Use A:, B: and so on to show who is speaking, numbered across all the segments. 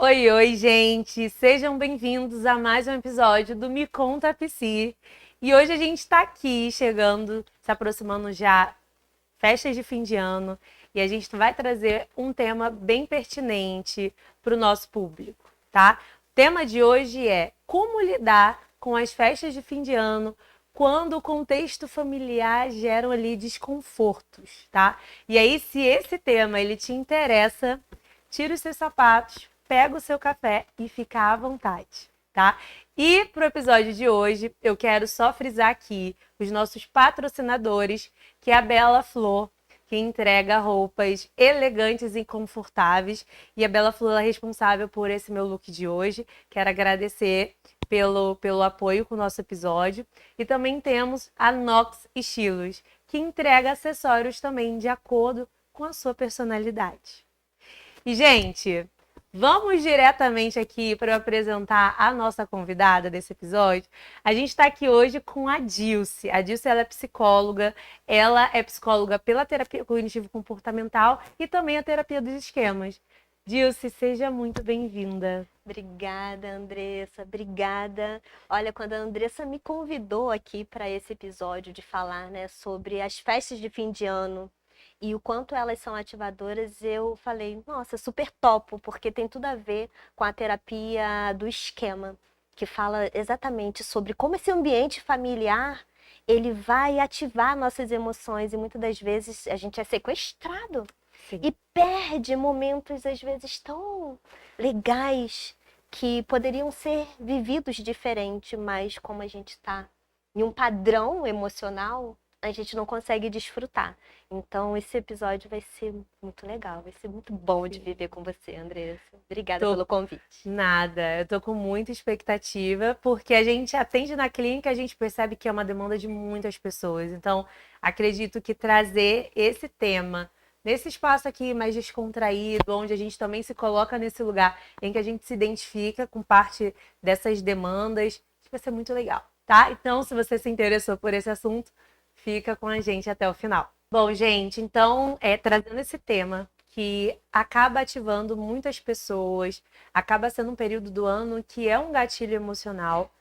A: Oi, oi, gente! Sejam bem-vindos a mais um episódio do Me Conta Psi. E hoje a gente está aqui chegando, se aproximando já festas de fim de ano, e a gente vai trazer um tema bem pertinente para o nosso público, tá? O tema de hoje é como lidar com as festas de fim de ano quando o contexto familiar gera ali desconfortos, tá? E aí, se esse tema ele te interessa, tira os seus sapatos, pega o seu café e fica à vontade, tá? E pro episódio de hoje, eu quero só frisar aqui os nossos patrocinadores, que é a Bela Flor, que entrega roupas elegantes e confortáveis. E a Bela Flor é responsável por esse meu look de hoje. Quero agradecer pelo apoio com o nosso episódio. E também temos a Nox Estilos, que entrega acessórios também de acordo com a sua personalidade. E, gente, vamos diretamente aqui para eu apresentar a nossa convidada desse episódio. A gente está aqui hoje com a Dilce. A Dilce ela é psicóloga pela terapia cognitivo-comportamental e também a terapia dos esquemas. Dilce, seja muito bem-vinda.
B: Obrigada, Andressa, obrigada. Olha, quando a Andressa me convidou aqui para esse episódio de falar, né, sobre as festas de fim de ano e o quanto elas são ativadoras, eu falei, nossa, super topo, porque tem tudo a ver com a terapia do esquema, que fala exatamente sobre como esse ambiente familiar ele vai ativar nossas emoções e muitas das vezes a gente é sequestrado.
A: Sim.
B: E perde momentos, às vezes, tão legais que poderiam ser vividos diferente, mas como a gente está em um padrão emocional, a gente não consegue desfrutar. Então, esse episódio vai ser muito legal, vai ser muito bom de viver com você, Andressa. Obrigada pelo convite.
A: Nada, eu tô com muita expectativa, porque a gente atende na clínica, a gente percebe que é uma demanda de muitas pessoas. Então, acredito que trazer esse tema nesse espaço aqui mais descontraído, onde a gente também se coloca nesse lugar em que a gente se identifica com parte dessas demandas, vai ser muito legal, tá? Então, se você se interessou por esse assunto, fica com a gente até o final. Bom, gente, então, trazendo esse tema que acaba ativando muitas pessoas, acaba sendo um período do ano que é um gatilho emocional.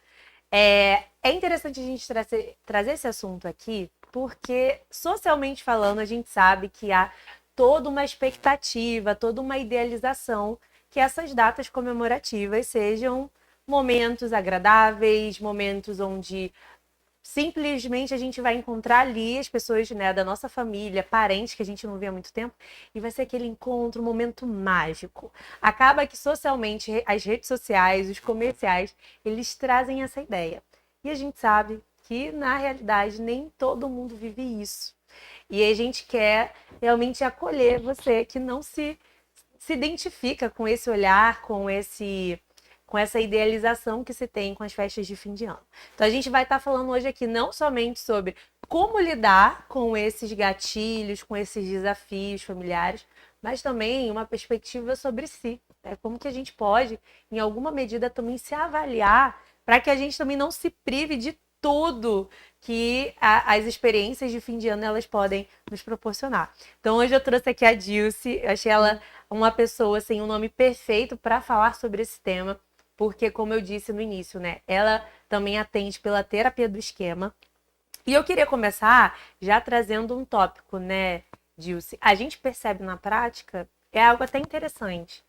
A: É interessante a gente trazer esse assunto aqui, porque socialmente falando, a gente sabe que há toda uma expectativa, toda uma idealização que essas datas comemorativas sejam momentos agradáveis, momentos onde simplesmente a gente vai encontrar ali as pessoas, né, da nossa família, parentes que a gente não vê há muito tempo, e vai ser aquele encontro, um momento mágico. Acaba que socialmente as redes sociais, os comerciais, eles trazem essa ideia. E a gente sabe que na realidade nem todo mundo vive isso. E a gente quer realmente acolher você que não se identifica com esse olhar, com essa idealização que se tem com as festas de fim de ano. Então a gente vai estar falando hoje aqui não somente sobre como lidar com esses gatilhos, com esses desafios familiares, mas também uma perspectiva sobre si, né? Como que a gente pode, em alguma medida, também se avaliar para que a gente também não se prive de tudo que as experiências de fim de ano elas podem nos proporcionar. Então hoje eu trouxe aqui a Dilce, eu achei ela uma pessoa assim, um nome perfeito para falar sobre esse tema, porque como eu disse no início, né, ela também atende pela terapia do esquema. E eu queria começar já trazendo um tópico, né, Dilce? A gente percebe na prática, é algo até interessante,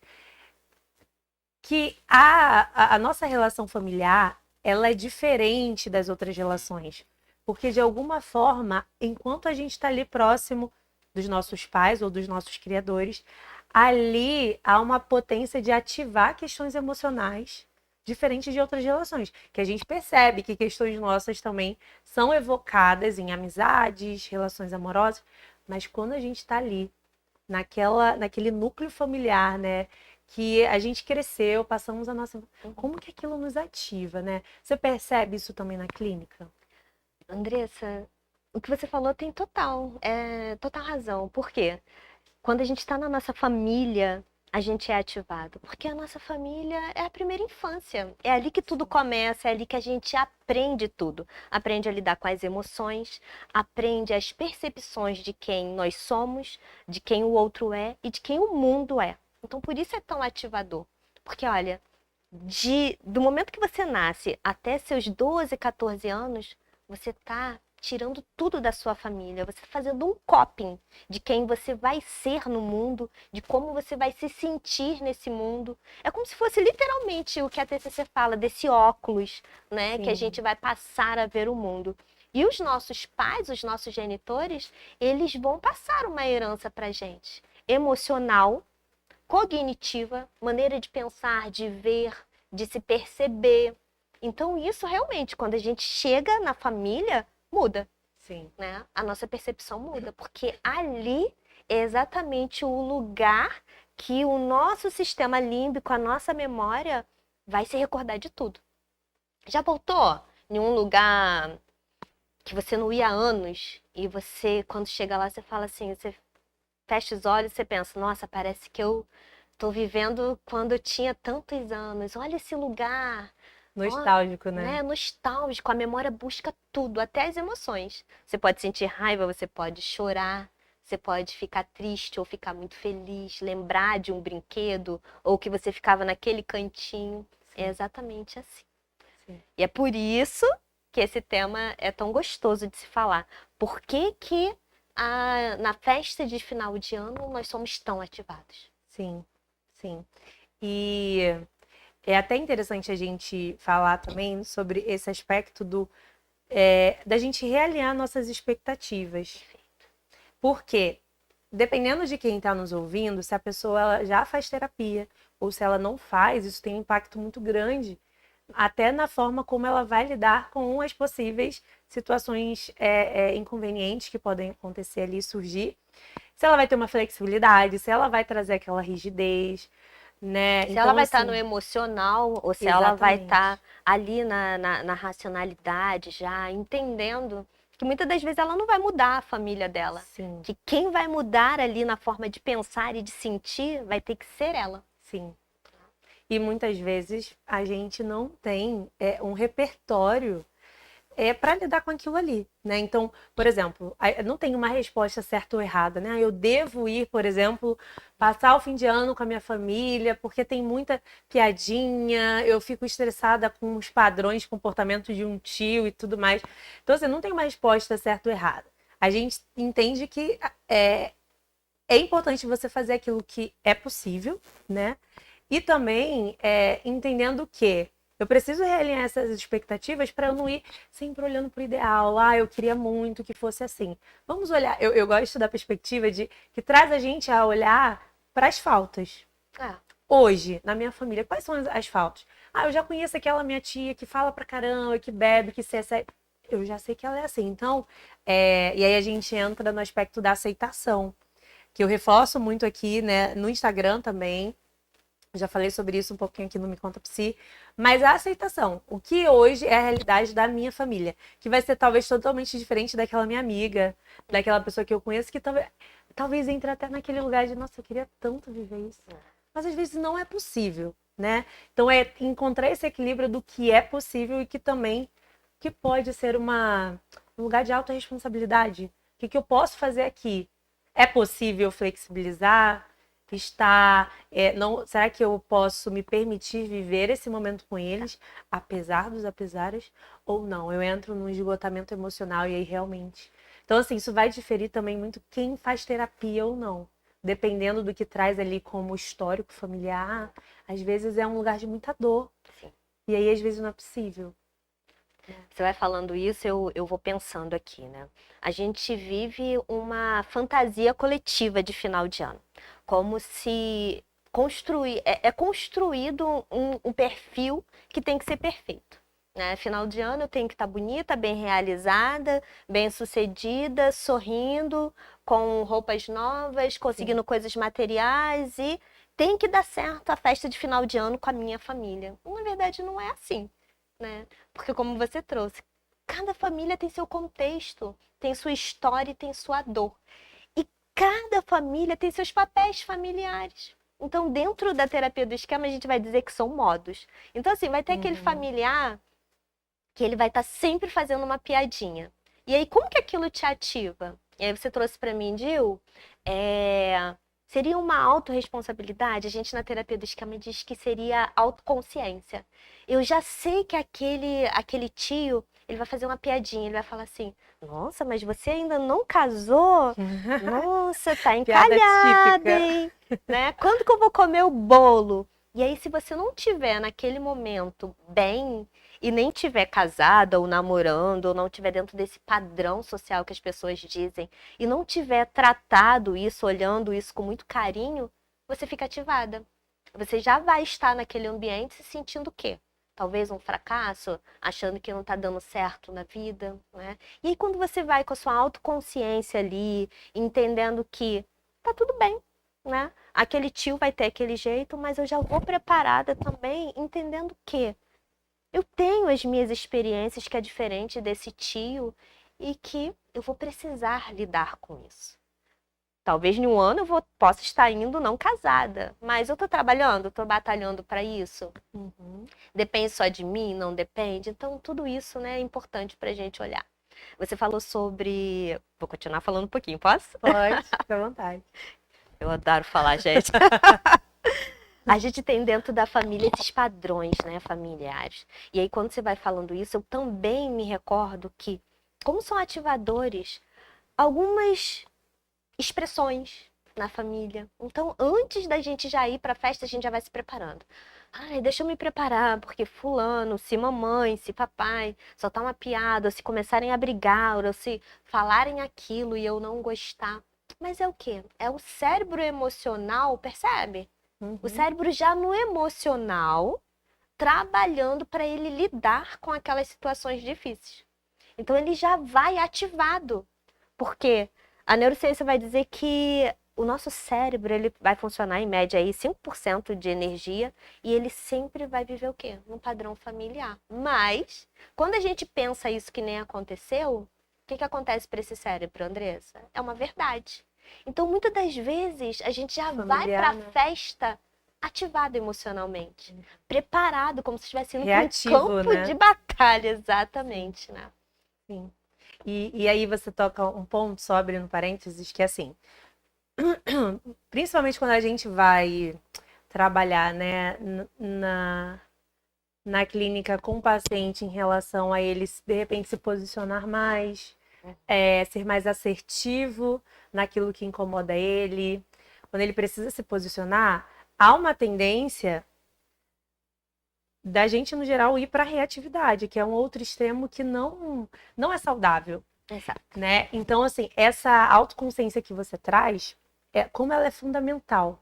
A: que a nossa relação familiar, ela é diferente das outras relações. Porque, de alguma forma, enquanto a gente está ali próximo dos nossos pais ou dos nossos criadores, ali há uma potência de ativar questões emocionais diferentes de outras relações. Que a gente percebe que questões nossas também são evocadas em amizades, relações amorosas, mas quando a gente está ali, naquele núcleo familiar, né? Que a gente cresceu, passamos a nossa. Como que aquilo nos ativa, né? Você percebe isso também na clínica?
B: Andressa, o que você falou tem total razão. Por quê? Quando a gente está na nossa família, a gente é ativado. Porque a nossa família é a primeira infância. É ali que tudo começa, é ali que a gente aprende tudo. Aprende a lidar com as emoções, aprende as percepções de quem nós somos, de quem o outro é e de quem o mundo é. Então, por isso é tão ativador. Porque, olha, do momento que você nasce até seus 12, 14 anos, você tá tirando tudo da sua família, você tá fazendo um coping de quem você vai ser no mundo, de como você vai se sentir nesse mundo. É como se fosse literalmente o que a TCC fala, desse óculos, né, que a gente vai passar a ver o mundo. E os nossos pais, os nossos genitores, eles vão passar uma herança pra gente, emocional, cognitiva, maneira de pensar, de ver, de se perceber. Então, isso realmente, quando a gente chega na família, muda.
A: Sim.
B: Né? A nossa percepção muda, porque ali é exatamente o lugar que o nosso sistema límbico, a nossa memória, vai se recordar de tudo. Já voltou em um lugar que você não ia há anos e você, quando chega lá, você fala assim, você fecha os olhos e você pensa, nossa, parece que eu tô vivendo quando eu tinha tantos anos. Olha esse lugar.
A: Nostálgico, né?
B: Nostálgico. A memória busca tudo, até as emoções. Você pode sentir raiva, você pode chorar, você pode ficar triste ou ficar muito feliz, lembrar de um brinquedo ou que você ficava naquele cantinho.
A: Sim.
B: É exatamente assim.
A: Sim.
B: E é por isso que esse tema é tão gostoso de se falar. Por que que na festa de final de ano nós somos tão ativados?
A: Sim, sim. E é até interessante a gente falar também sobre esse aspecto da gente realinhar nossas expectativas. Porque, dependendo de quem está nos ouvindo, se a pessoa ela já faz terapia ou se ela não faz, isso tem um impacto muito grande, até na forma como ela vai lidar com as possíveis situações inconvenientes que podem acontecer ali, surgir. Se ela vai ter uma flexibilidade, se ela vai trazer aquela rigidez, né?
B: Se
A: então,
B: ela vai estar
A: assim,
B: no emocional ou se ela vai
A: exatamente.
B: estar ali na racionalidade já, entendendo que muitas das vezes ela não vai mudar a família dela.
A: Sim,
B: Que quem vai mudar ali na forma de pensar e de sentir vai ter que ser ela.
A: sim. E muitas vezes a gente não tem um repertório para lidar com aquilo ali, né? Então, por exemplo, não tem uma resposta certa ou errada, né? Eu devo ir, por exemplo, passar o fim de ano com a minha família, porque tem muita piadinha, eu fico estressada com os padrões de comportamento de um tio e tudo mais. Então, assim, não tem uma resposta certa ou errada. A gente entende que é importante você fazer aquilo que é possível, né? E também entendendo que eu preciso realinhar essas expectativas para eu não ir sempre olhando para o ideal. Ah, eu queria muito que fosse assim. Vamos olhar. Eu gosto da perspectiva de que traz a gente a olhar para as faltas. Hoje, na minha família, quais são as faltas? Ah, eu já conheço aquela minha tia que fala pra caramba, que bebe, que se eu já sei que ela é assim. Então, e aí a gente entra no aspecto da aceitação, que eu reforço muito aqui, né, no Instagram também. Já falei sobre isso um pouquinho aqui no Me Conta Psi, mas a aceitação, o que hoje é a realidade da minha família, que vai ser talvez totalmente diferente daquela minha amiga, daquela pessoa que eu conheço, que talvez entre até naquele lugar de, nossa, eu queria tanto viver isso. Mas às vezes não é possível, né? Então é encontrar esse equilíbrio do que é possível e que também que pode ser um lugar de autorresponsabilidade. O que eu posso fazer aqui? É possível flexibilizar? Será que eu posso me permitir viver esse momento com eles, apesar dos apesares, ou não? Eu entro num esgotamento emocional e aí realmente. Então, assim, isso vai diferir também muito quem faz terapia ou não. Dependendo do que traz ali como histórico familiar, às vezes é um lugar de muita dor.
B: Sim.
A: E aí, às vezes, não é possível.
B: Você vai falando isso, eu vou pensando aqui, né? A gente vive uma fantasia coletiva de final de ano. Como se é construído um perfil que tem que ser perfeito. Né? Final de ano eu tenho que estar bonita, bem realizada, bem sucedida, sorrindo, com roupas novas, conseguindo coisas materiais e tem que dar certo a festa de final de ano com a minha família. Na verdade, não é assim, né? Porque como você trouxe, cada família tem seu contexto, tem sua história e tem sua dor. E cada família tem seus papéis familiares. Então, dentro da terapia do esquema, a gente vai dizer que são modos. Então, assim, vai ter aquele familiar que ele vai estar sempre fazendo uma piadinha. E aí, como que aquilo te ativa? E aí você trouxe para mim, Gil, Seria uma autorresponsabilidade? A gente na terapia do esquema diz que seria autoconsciência. Eu já sei que aquele tio, ele vai fazer uma piadinha, ele vai falar assim: "Nossa, mas você ainda não casou? Nossa, tá
A: Piada
B: encalhada,
A: típica.
B: hein? Né? Quando que eu vou comer o bolo?" E aí, se você não tiver naquele momento bem e nem tiver casada ou namorando, ou não tiver dentro desse padrão social que as pessoas dizem, e não tiver tratado isso, olhando isso com muito carinho, você fica ativada. Você já vai estar naquele ambiente se sentindo o quê? Talvez um fracasso, achando que não está dando certo na vida, né? E aí quando você vai com a sua autoconsciência ali, entendendo que tá tudo bem, né? Aquele tio vai ter aquele jeito, mas eu já vou preparada também, entendendo que eu tenho as minhas experiências que é diferente desse tio e que eu vou precisar lidar com isso. Talvez em um ano possa estar indo não casada, mas eu estou trabalhando, estou batalhando para isso.
A: Uhum.
B: Depende só de mim? Não depende? Então, tudo isso, né, é importante para a gente olhar. Você falou sobre. Vou continuar falando um pouquinho, posso?
A: Pode, fica à vontade.
B: Eu adoro falar, gente. A gente tem dentro da família esses padrões, né, familiares. E aí, quando você vai falando isso, eu também me recordo que, como são ativadores, algumas expressões na família. Então, antes da gente já ir para a festa, a gente já vai se preparando. Ai, deixa eu me preparar, porque fulano, se mamãe, se papai, soltar uma piada, ou se começarem a brigar, ou se falarem aquilo e eu não gostar. Mas é o quê? É o cérebro emocional, percebe? O
A: Uhum.
B: cérebro já no emocional, trabalhando para ele lidar com aquelas situações difíceis. Então ele já vai ativado, porque a neurociência vai dizer que o nosso cérebro ele vai funcionar em média aí 5% de energia e ele sempre vai viver o quê? Num padrão familiar. Mas quando a gente pensa isso que nem aconteceu, o que acontece para esse cérebro, Andressa? É uma verdade. Então, muitas das vezes, a gente já vai para
A: Familiar,
B: a
A: né?
B: festa ativado emocionalmente, preparado, como se estivesse indo para um
A: Reativo,
B: campo de
A: né?
B: batalha, exatamente, né?
A: Sim. E aí você toca um ponto, só abrindo parênteses, que é assim, principalmente quando a gente vai trabalhar, né, na clínica com o paciente em relação a ele, de repente, se posicionar mais, ser mais assertivo naquilo que incomoda ele. Quando ele precisa se posicionar, há uma tendência da gente, no geral, ir para a reatividade, que é um outro extremo que não é saudável,
B: Exato.
A: né? Então, assim, essa autoconsciência que você traz, como ela é fundamental.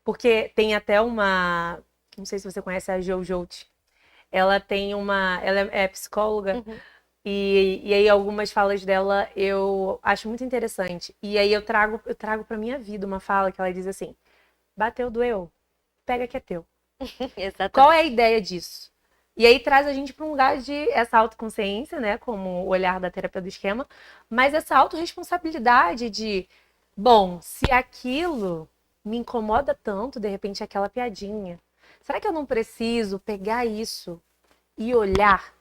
A: Porque tem até uma, não sei se você conhece a Jojo, ela tem ela é psicóloga,
B: Uhum.
A: e aí algumas falas dela eu acho muito interessante. E aí eu trago para minha vida uma fala que ela diz assim: bateu, doeu, pega que é teu. Qual é a
B: Exatamente.
A: ideia disso? E aí traz a gente para um lugar de essa autoconsciência, né, como o olhar da terapia do esquema, mas essa autorresponsabilidade de, bom, se aquilo me incomoda tanto, de repente aquela piadinha, será que eu não preciso pegar isso e olhar,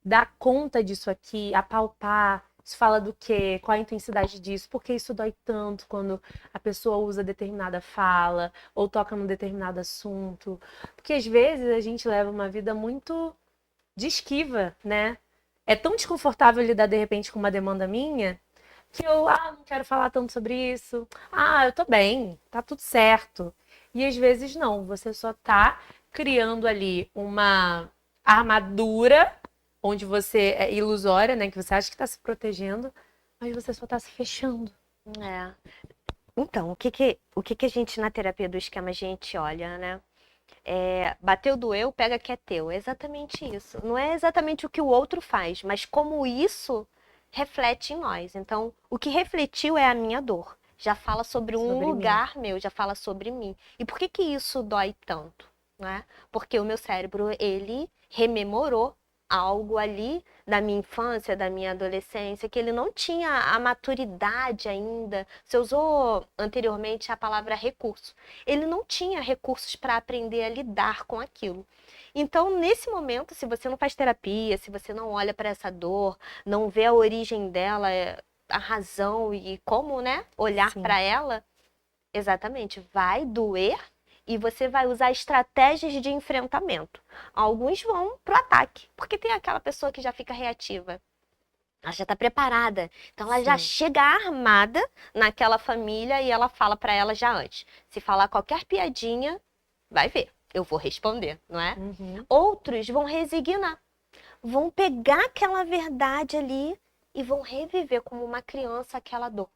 A: dar conta disso aqui, apalpar? Isso fala do quê? Qual a intensidade disso? Por que isso dói tanto quando a pessoa usa determinada fala ou toca num determinado assunto? Porque às vezes a gente leva uma vida muito de esquiva, né? É tão desconfortável lidar de repente com uma demanda minha que eu, não quero falar tanto sobre isso. Eu tô bem, tá tudo certo. E às vezes não, você só tá criando ali uma armadura onde você é ilusória, né? Que você acha que tá se protegendo, mas você só tá se fechando.
B: É. Então, o que a gente na terapia do esquema a gente olha, né? Bateu, doeu, pega que é teu. É exatamente isso. Não é exatamente o que o outro faz, mas como isso reflete em nós. Então, o que refletiu é a minha dor. Já fala sobre um
A: Sobre mim.
B: lugar meu, já fala sobre mim. E por que que isso dói tanto, né? Porque o meu cérebro, ele rememorou algo ali da minha infância, da minha adolescência, que ele não tinha a maturidade ainda. Você usou anteriormente a palavra recurso. Ele não tinha recursos para aprender a lidar com aquilo. Então, nesse momento, se você não faz terapia, se você não olha para essa dor, não vê a origem dela, a razão e como, né, olhar
A: Sim.
B: para ela, Exatamente, vai doer e você vai usar estratégias de enfrentamento. Alguns vão pro ataque, porque tem aquela pessoa que já fica reativa. Ela já está preparada. Então ela já
A: Sim.
B: chega armada naquela família e ela fala para ela já antes. Se falar qualquer piadinha, vai ver, eu vou responder, não é?
A: Uhum.
B: Outros vão resignar, vão pegar aquela verdade ali e vão reviver como uma criança aquela dor.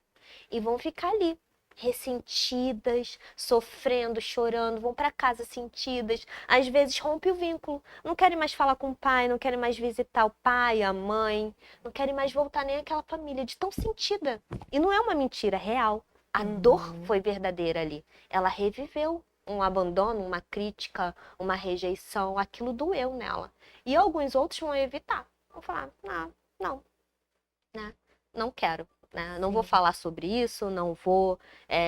B: E vão ficar ali, ressentidas, sofrendo, chorando, vão para casa sentidas, às vezes rompe o vínculo, não querem mais falar com o pai, não querem mais visitar o pai, a mãe, não querem mais voltar nem àquela família, de tão sentida. E não é uma mentira, é real. A dor foi verdadeira ali. Ela reviveu um abandono, uma crítica, uma rejeição, aquilo doeu nela. E alguns outros vão evitar, vão falar, não, né? Não quero. Né? Não vou
A: Sim.
B: falar sobre isso, não vou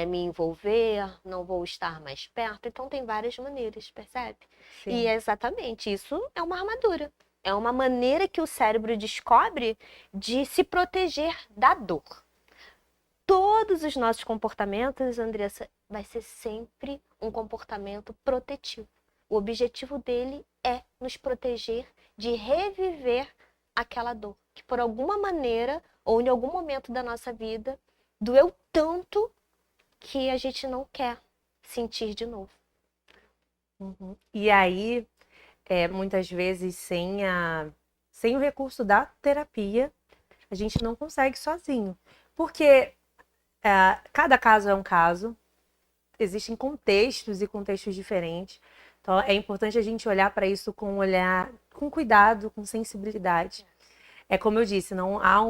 B: me envolver, não vou estar mais perto. Então tem várias maneiras, percebe? E
A: Sim.
B: é exatamente isso, é uma armadura. É uma maneira que o cérebro descobre de se proteger da dor. Todos os nossos comportamentos, Andressa, vai ser sempre um comportamento protetivo. O objetivo dele é nos proteger de reviver aquela dor, que por alguma maneira ou em algum momento da nossa vida doeu tanto que a gente não quer sentir de novo.
A: Uhum. E aí, muitas vezes, sem o recurso da terapia, a gente não consegue sozinho. Porque cada caso é um caso, existem contextos e contextos diferentes. Então, é importante a gente olhar para isso com um olhar, com cuidado, com sensibilidade. É como eu disse, não há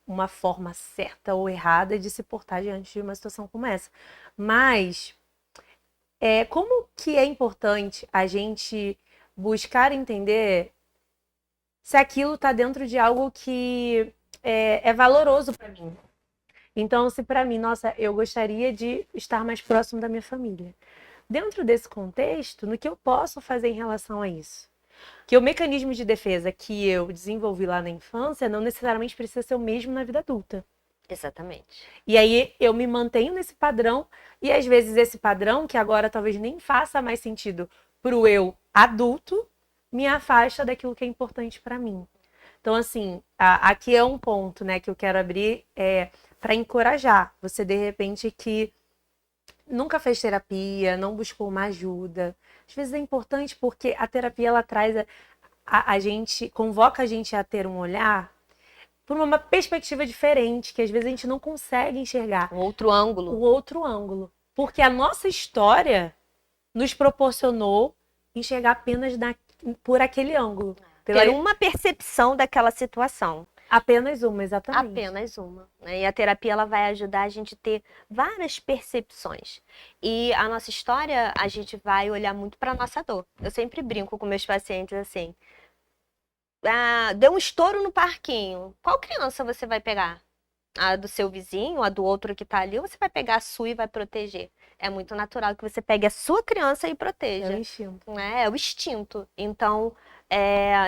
A: uma forma certa ou errada de se portar diante de uma situação como essa. Mas como que é importante a gente buscar entender se aquilo está dentro de algo que é valoroso para mim. Então, se para mim, nossa, eu gostaria de estar mais próximo da minha família. Dentro desse contexto, no que eu posso fazer em relação a isso? Que o mecanismo de defesa que eu desenvolvi lá na infância não necessariamente precisa ser o mesmo na vida adulta.
B: Exatamente.
A: E aí eu me mantenho nesse padrão, e às vezes esse padrão, que agora talvez nem faça mais sentido pro eu adulto, me afasta daquilo que é importante para mim. Então, assim, aqui é um ponto, né, que eu quero abrir para encorajar você, de repente, que nunca fez terapia, não buscou uma ajuda. Às vezes é importante porque a terapia, ela traz a gente, convoca a gente a ter um olhar por uma perspectiva diferente, que às vezes a gente não consegue enxergar.
B: Um outro ângulo.
A: O outro ângulo. Porque a nossa história nos proporcionou enxergar apenas por aquele ângulo.
B: Ter uma percepção daquela situação.
A: Apenas uma, exatamente.
B: Apenas uma. Né? E a terapia ela vai ajudar a gente a ter várias percepções. E a nossa história, a gente vai olhar muito para a nossa dor. Eu sempre brinco com meus pacientes assim. Deu um estouro no parquinho. Qual criança você vai pegar? A do seu vizinho, a do outro que tá ali, ou você vai pegar a sua e vai proteger? É muito natural que você pegue a sua criança e proteja.
A: É o instinto.
B: Né? É o instinto. Então,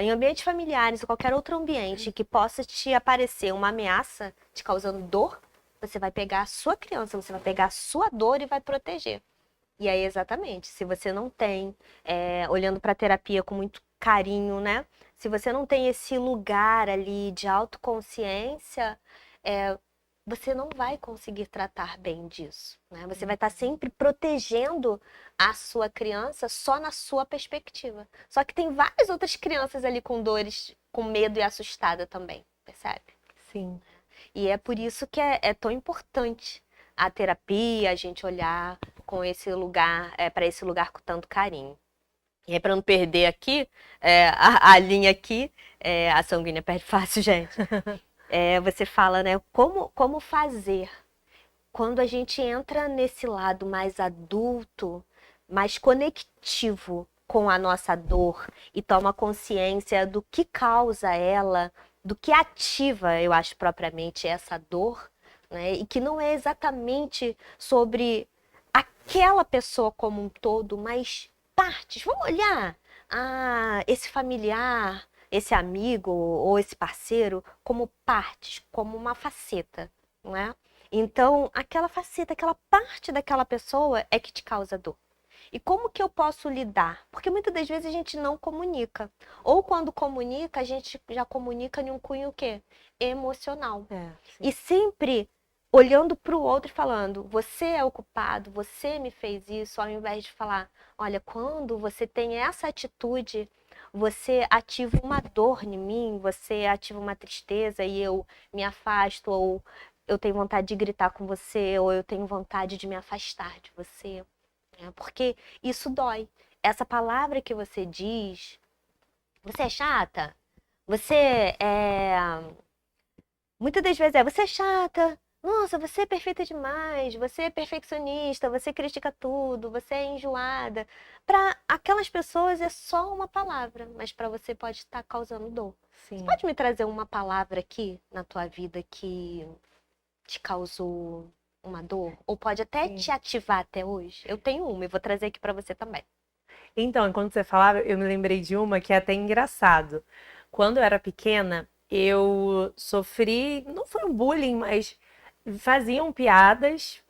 B: em ambientes familiares ou qualquer outro ambiente que possa te aparecer uma ameaça te causando dor, você vai pegar a sua criança, você vai pegar a sua dor e vai proteger. E aí, exatamente, se você não tem, olhando para a terapia com muito carinho, né? Se você não tem esse lugar ali de autoconsciência, você não vai conseguir tratar bem disso, né? Você vai estar sempre protegendo a sua criança só na sua perspectiva. Só que tem várias outras crianças ali com dores, com medo e assustada também, percebe?
A: Sim.
B: E é por isso que é tão importante a terapia, a gente olhar com esse lugar, para esse lugar com tanto carinho. E aí, para não perder aqui, a linha aqui, a sanguínea perde fácil, gente. Você fala, né, como fazer quando a gente entra nesse lado mais adulto, mais conectivo com a nossa dor e toma consciência do que causa ela, do que ativa, eu acho, propriamente essa dor, né? E que não é exatamente sobre aquela pessoa como um todo, mas partes. Vamos olhar esse familiar, esse amigo ou esse parceiro como partes, como uma faceta, não é? Então, aquela faceta, aquela parte daquela pessoa é que te causa dor. E como que eu posso lidar? Porque muitas das vezes a gente não comunica. Ou quando comunica, a gente já comunica em um cunho o quê? Emocional. E sempre olhando para o outro e falando, você é o culpado, você me fez isso, ao invés de falar, olha, quando você tem essa atitude, você ativa uma dor em mim, você ativa uma tristeza e eu me afasto, ou eu tenho vontade de gritar com você, ou eu tenho vontade de me afastar de você. Porque isso dói. Essa palavra que você diz, você é chata, você é. Muitas das vezes você é chata, nossa, você é perfeita demais, você é perfeccionista, você critica tudo, você é enjoada. Para aquelas pessoas é só uma palavra, mas para você pode estar causando dor.
A: Sim.
B: Você pode me trazer uma palavra aqui na tua vida que te causou uma dor? Ou pode até te ativar até hoje? Eu tenho uma e vou trazer aqui para você também.
A: Então, enquanto você falava, eu me lembrei de uma que é até engraçado. Quando eu era pequena, eu sofri, não foi um bullying, mas faziam piadas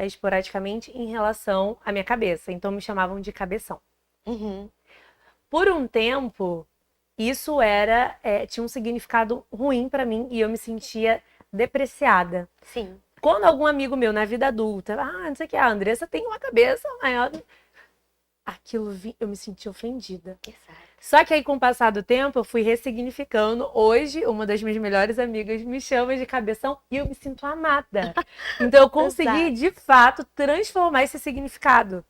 A: esporadicamente em relação à minha cabeça. Então me chamavam de cabeção.
B: Uhum.
A: Por um tempo, isso tinha um significado ruim pra mim e eu me sentia depreciada.
B: Sim.
A: Quando algum amigo meu na vida adulta, não sei o que, a Andressa tem uma cabeça maior. Eu me senti ofendida.
B: Exato.
A: Só que aí, com o passar do tempo, eu fui ressignificando. Hoje, uma das minhas melhores amigas me chama de cabeção e eu me sinto amada. Então, eu consegui, de fato, transformar esse significado.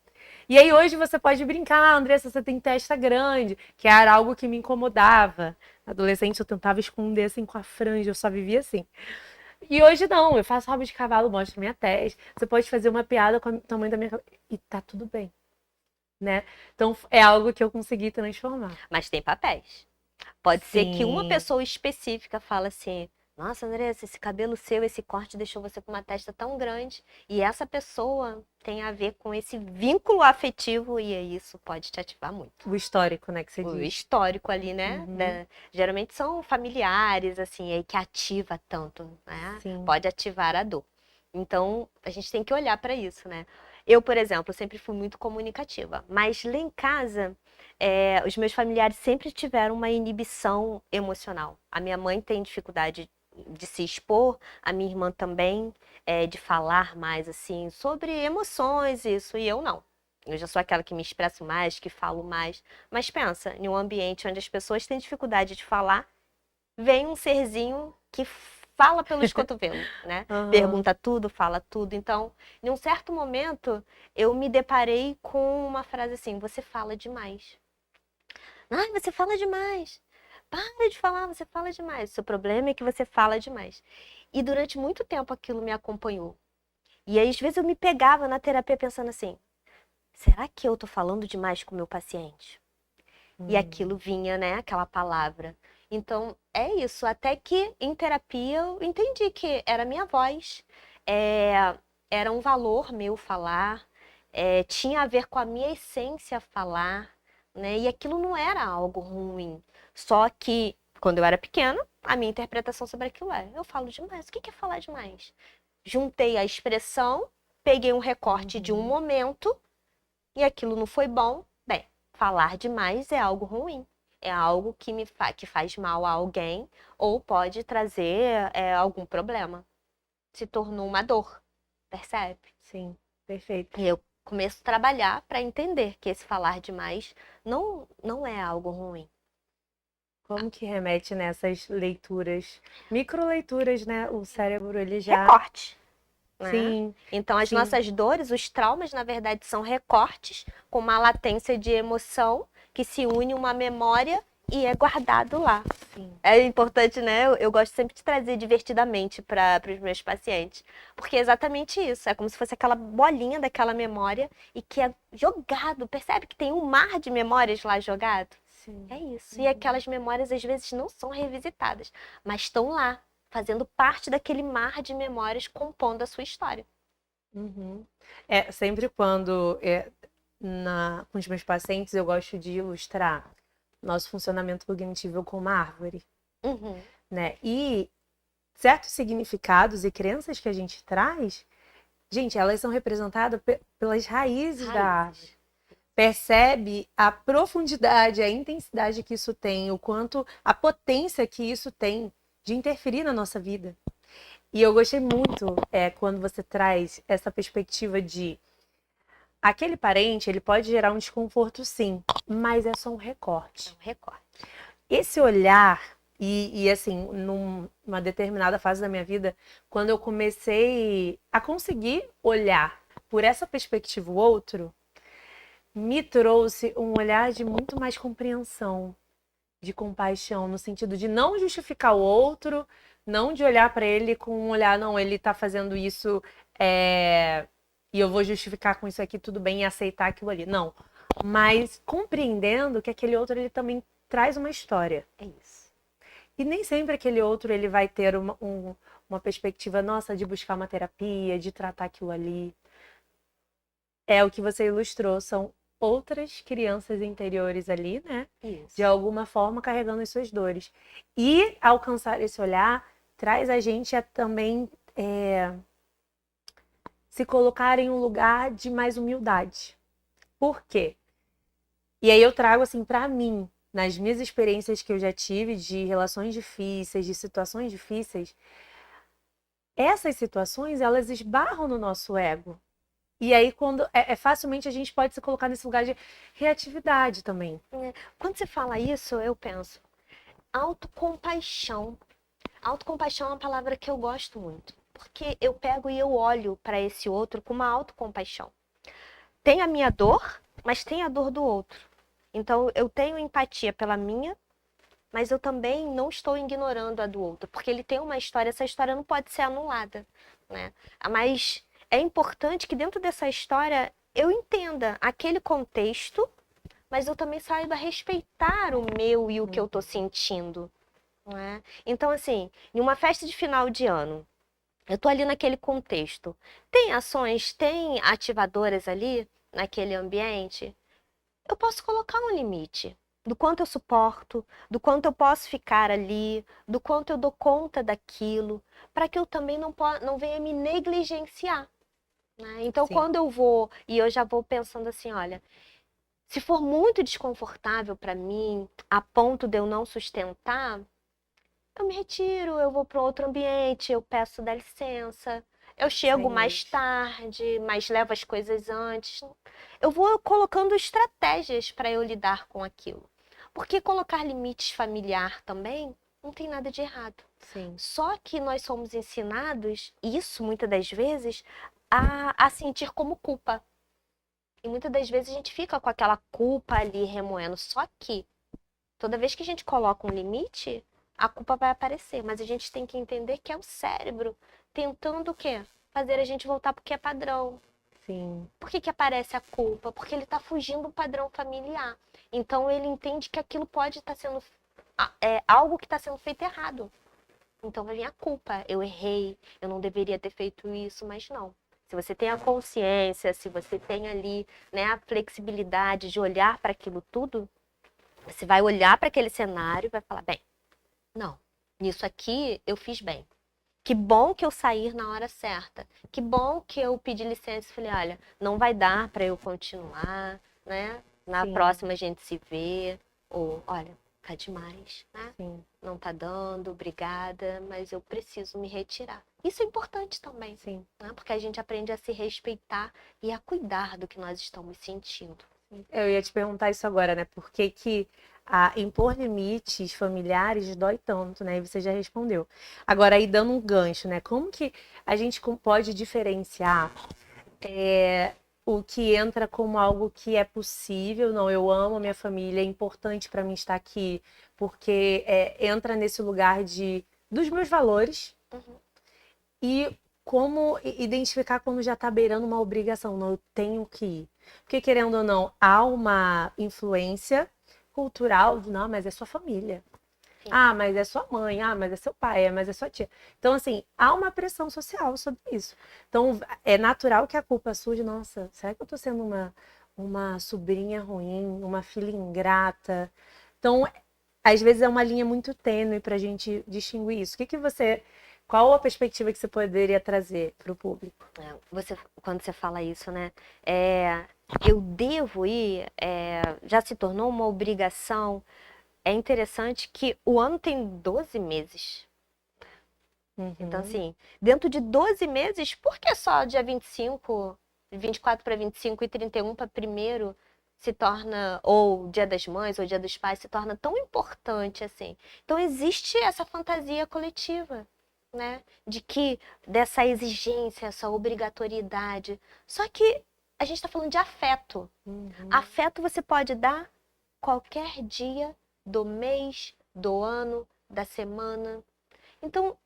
A: E aí, hoje, você pode brincar, Andressa, você tem testa grande, que era algo que me incomodava. Adolescente, eu tentava esconder assim com a franja, eu só vivia assim. E hoje não, eu faço rabo de cavalo, mostro minha testa. Você pode fazer uma piada com o tamanho da minha cabeça. E tá tudo bem. Né? Então é algo que eu consegui transformar.
B: Mas tem papéis. Pode ser que uma
A: Sim.
B: pessoa específica fala assim: nossa, Andressa, esse cabelo seu, esse corte deixou você com uma testa tão grande. E essa pessoa tem a ver com esse vínculo afetivo e aí isso pode te ativar muito.
A: O histórico, né, que você
B: O
A: diz.
B: histórico ali, né?
A: Uhum.
B: Geralmente são familiares, assim, aí que ativa tanto, né?
A: Sim.
B: Pode ativar a dor. Então, a gente tem que olhar para isso, né? Eu, por exemplo, sempre fui muito comunicativa, mas lá em casa, os meus familiares sempre tiveram uma inibição emocional. A minha mãe tem dificuldade de se expor, a minha irmã também, de falar mais, assim, sobre emoções, isso, e eu não. Eu já sou aquela que me expresso mais, que falo mais. Mas pensa, em um ambiente onde as pessoas têm dificuldade de falar, vem um serzinho que fala pelos cotovelos, né?
A: Uhum.
B: Pergunta tudo, fala tudo. Então, em um certo momento, eu me deparei com uma frase assim: você fala demais. Ai, você fala demais. Para de falar, você fala demais. O seu problema é que você fala demais. E durante muito tempo aquilo me acompanhou. E aí, às vezes, eu me pegava na terapia pensando assim: será que eu tô falando demais com o meu paciente? E aquilo vinha, né, aquela palavra. Então, é isso. Até que em terapia eu entendi que era a minha voz, era um valor meu falar, tinha a ver com a minha essência falar, né? E aquilo não era algo ruim. Só que, quando eu era pequena, a minha interpretação sobre aquilo eu falo demais. O que é falar demais? Juntei a expressão, peguei um recorte de um momento e aquilo não foi bom. Bem, falar demais é algo ruim. É algo que que faz mal a alguém ou pode trazer algum problema. Se tornou uma dor, percebe?
A: Sim, perfeito.
B: E eu começo a trabalhar para entender que esse falar demais não é algo ruim.
A: Como que remete nessas leituras, microleituras, né? O cérebro, ele já...
B: Recorte. Né?
A: Sim.
B: Então, as
A: sim.
B: nossas dores, os traumas, na verdade, são recortes com uma latência de emoção que se une uma memória e é guardado lá.
A: Sim.
B: É importante, né? Eu gosto sempre de trazer divertidamente para os meus pacientes, porque é exatamente isso. É como se fosse aquela bolinha daquela memória e que é jogado. Percebe que tem um mar de memórias lá jogado?
A: Sim.
B: É isso. E aquelas memórias às vezes não são revisitadas, mas estão lá, fazendo parte daquele mar de memórias compondo a sua história.
A: Uhum. Sempre quando com os meus pacientes eu gosto de ilustrar nosso funcionamento cognitivo com uma árvore,
B: Uhum.
A: né? E certos significados e crenças que a gente traz, gente, elas são representadas pelas raízes da árvore. Percebe a profundidade, a intensidade que isso tem, o quanto, a potência que isso tem de interferir na nossa vida. E eu gostei muito quando você traz essa perspectiva de aquele parente, ele pode gerar um desconforto, sim, mas é só um recorte.
B: É um recorte.
A: Esse olhar, e assim, numa determinada fase da minha vida, quando eu comecei a conseguir olhar por essa perspectiva o outro, me trouxe um olhar de muito mais compreensão, de compaixão, no sentido de não justificar o outro, não de olhar para ele com um olhar, não, ele tá fazendo isso e eu vou justificar com isso aqui, tudo bem, e aceitar aquilo ali. Não. Mas compreendendo que aquele outro, ele também traz uma história.
B: É isso.
A: E nem sempre aquele outro, ele vai ter uma perspectiva, nossa, de buscar uma terapia, de tratar aquilo ali. É o que você ilustrou, são outras crianças interiores ali, né?
B: Isso.
A: De alguma forma carregando as suas dores. E alcançar esse olhar traz a gente a também se colocar em um lugar de mais humildade. Por quê? E aí eu trago assim para mim, nas minhas experiências que eu já tive de relações difíceis, de situações difíceis, essas situações elas esbarram no nosso ego. E aí, quando facilmente a gente pode se colocar nesse lugar de reatividade também.
B: Quando você fala isso, eu penso, autocompaixão. Autocompaixão é uma palavra que eu gosto muito, porque eu pego e eu olho para esse outro com uma autocompaixão. Tem a minha dor, mas tem a dor do outro. Então, eu tenho empatia pela minha, mas eu também não estou ignorando a do outro, porque ele tem uma história, essa história não pode ser anulada, né? Mas é importante que dentro dessa história eu entenda aquele contexto, mas eu também saiba respeitar o meu e o que eu tô sentindo, né? Então, assim, em uma festa de final de ano, eu tô ali naquele contexto. Tem ações, tem ativadoras ali naquele ambiente. Eu posso colocar um limite do quanto eu suporto, do quanto eu posso ficar ali, do quanto eu dou conta daquilo, para que eu também não venha me negligenciar, né? Então,
A: Sim.
B: quando eu vou e eu já vou pensando assim, olha, se for muito desconfortável para mim, a ponto de eu não sustentar, eu me retiro, eu vou para outro ambiente, eu peço dá licença, eu chego mais tarde, mas levo as coisas antes. Eu vou colocando estratégias para eu lidar com aquilo. Porque colocar limites familiar também não tem nada de errado.
A: Sim.
B: Só que nós somos ensinados, isso muitas das vezes, a sentir como culpa. E muitas das vezes a gente fica com aquela culpa ali remoendo. Só que toda vez que a gente coloca um limite, a culpa vai aparecer. Mas a gente tem que entender que é o cérebro tentando o quê? Fazer a gente voltar porque é padrão.
A: Sim.
B: Por que aparece a culpa? Porque ele está fugindo do padrão familiar. Então ele entende que aquilo pode estar sendo algo que está sendo feito errado. Então vai vir a culpa. Eu errei, eu não deveria ter feito isso, mas não. Se você tem a consciência, se você tem ali, né, a flexibilidade de olhar para aquilo tudo, você vai olhar para aquele cenário e vai falar, bem, não, nisso aqui eu fiz bem. Que bom que eu saí na hora certa. Que bom que eu pedi licença e falei, olha, não vai dar para eu continuar, né? Na
A: Sim.
B: próxima a gente se vê. Ou, olha, tá demais, né?
A: Sim.
B: Não tá dando, obrigada, mas eu preciso me retirar. Isso é importante também,
A: Sim.
B: né? Porque a gente aprende a se respeitar e a cuidar do que nós estamos sentindo.
A: Eu ia te perguntar isso agora, né? Por que que impor limites familiares dói tanto, né? E você já respondeu. Agora, aí dando um gancho, né? Como que a gente pode diferenciar o que entra como algo que é possível? Não, eu amo a minha família, é importante para mim estar aqui, porque entra nesse lugar dos meus valores.
B: Uhum.
A: E como identificar quando já está beirando uma obrigação, não, eu tenho que ir. Porque, querendo ou não, há uma influência cultural de, não, mas é sua família.
B: Sim.
A: Ah, mas é sua mãe. Ah, mas é seu pai. Mas é sua tia. Então, assim, há uma pressão social sobre isso. Então, é natural que a culpa surja. Nossa, será que eu estou sendo uma sobrinha ruim, uma filha ingrata? Então, às vezes é uma linha muito tênue para a gente distinguir isso. O que você Qual a perspectiva que você poderia trazer para o público?
B: Quando você fala isso, né? Eu devo ir, já se tornou uma obrigação. É interessante que o ano tem 12 meses. Então, assim, dentro de 12 meses, por que só dia 25, 24 para 25 e 31 para primeiro se torna, ou Dia das Mães, ou Dia dos Pais, se torna tão importante assim? Então, existe essa fantasia coletiva, né? De que dessa exigência, essa obrigatoriedade. Só que a gente está falando de afeto. Afeto você pode dar qualquer dia do mês, do ano, da semana. Então,